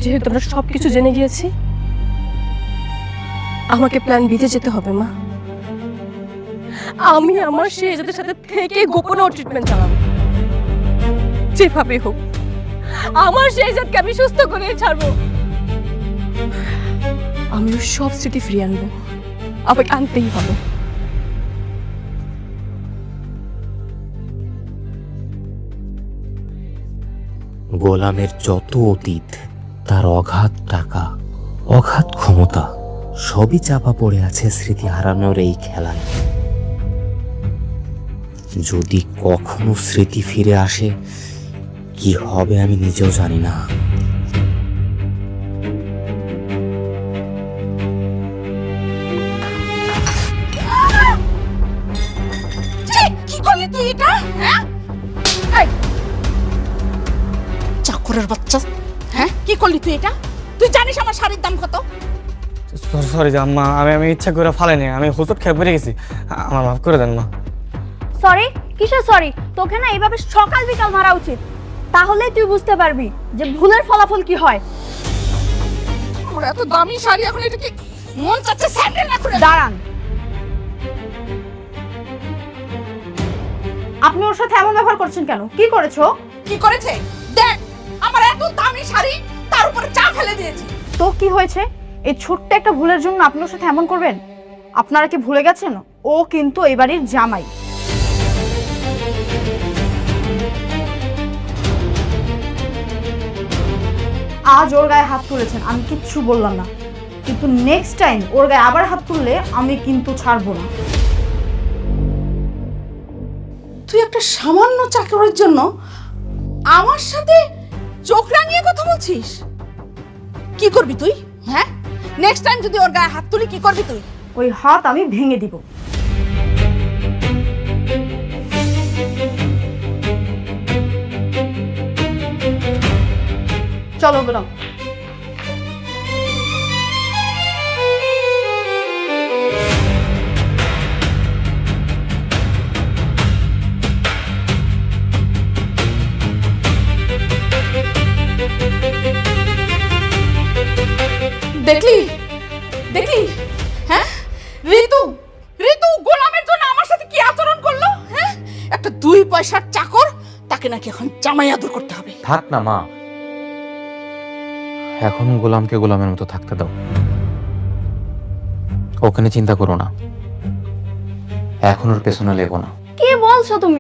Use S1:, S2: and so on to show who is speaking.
S1: যেহেতু আমরা সবকিছু জেনে গিয়েছি, আমাকে প্ল্যান বিতে যেতে হবে মা। আমি আমার শেহজাদের সাথে থেকে গোপনে ট্রিটমেন্ট চালাবো, যেভাবে হোক আমার শেহজাদকে আমি সুস্থ করে ছাড়বো। আমি ওর সব স্মৃতি ফিরিয়ে আনবো, আমাকে আনতেই হবে।
S2: গোলামের যত অতীত, তার অগাধ টাকা, অগাধ ক্ষমতা, সবই চাপা পড়ে আছে স্মৃতি হারানোর এই খেলায়। যদি কখনো স্মৃতি ফিরে আসে, কি হবে আমি নিজেও জানি না।
S3: কি করলি তুই এটা? হ্যাঁ, চাকরের বাচ্চা, হ্যাঁ কি করলি তুই এটা? তুই জানিস আমার শাড়ির দাম কত?
S4: সরি আম্মা, আমি ইচ্ছা করে ফালাইনি, আমি হুজুর খেয়ে পড়ে গেছি, আমার মাফ করে দেন মা।
S5: সরি? কিসের সরি? তোকে না এইভাবে সকাল বিকাল মারা উচিত, তাহলেই তুই বুঝতে পারবি যে ভুলের ফলাফল কি হয়।
S3: আমার এত দামি শাড়ি এখন এটা কি মন চাচ্ছে স্যান্ডেল না করে?
S5: দাঁড়ান, আপনি ওর সাথে এমন ব্যবহার করছেন কেন? কি করেছো?
S3: কি করেছে দেখ, আমার এত দামি শাড়ি তার উপরে চা ফেলে দিয়েছে।
S5: তো কি হয়েছে? এই ছোট্ট একটা ভুলের জন্য আপনি ওর সাথে এমন করবেন? আপনারা কি ভুলে গেছেন ও কিন্তু এই বাড়ির জামাই? আজ ওর গায়ে হাত তুলেছেন, আমি কিচ্ছু বললাম না, কিন্তু নেক্সট টাইম ওর গায়ে আবার হাত তুললে আমি কিন্তু ছাড়বো না।
S3: তুই একটা সামান্য চাকরের জন্য আমার সাথে চোখ রাঙিয়ে কথা বলছিস? কি করবি তুই? হ্যাঁ, নেক্সট টাইম যদি ওর গায়ে হাত তুলি কি করবি তুই?
S5: ওই হাত আমি ভেঙে দিব। চলো গোলাম।
S3: দেখলি দেখলি, হ্যাঁ ঋতু, ঋতু গোলামের জন্য আমার সাথে কি আচরণ করলো? হ্যাঁ, একটা 2 পয়সার চাকর, তাকে নাকি এখন জামাই আদর করতে হবে।
S2: থাক না মা, এখন গোলামকে গোলামের মতো থাকতে দাও। ওখানে চিন্তা করো না, এখন ওর পেছনে লেগো না।
S5: কি বলছো তুমি?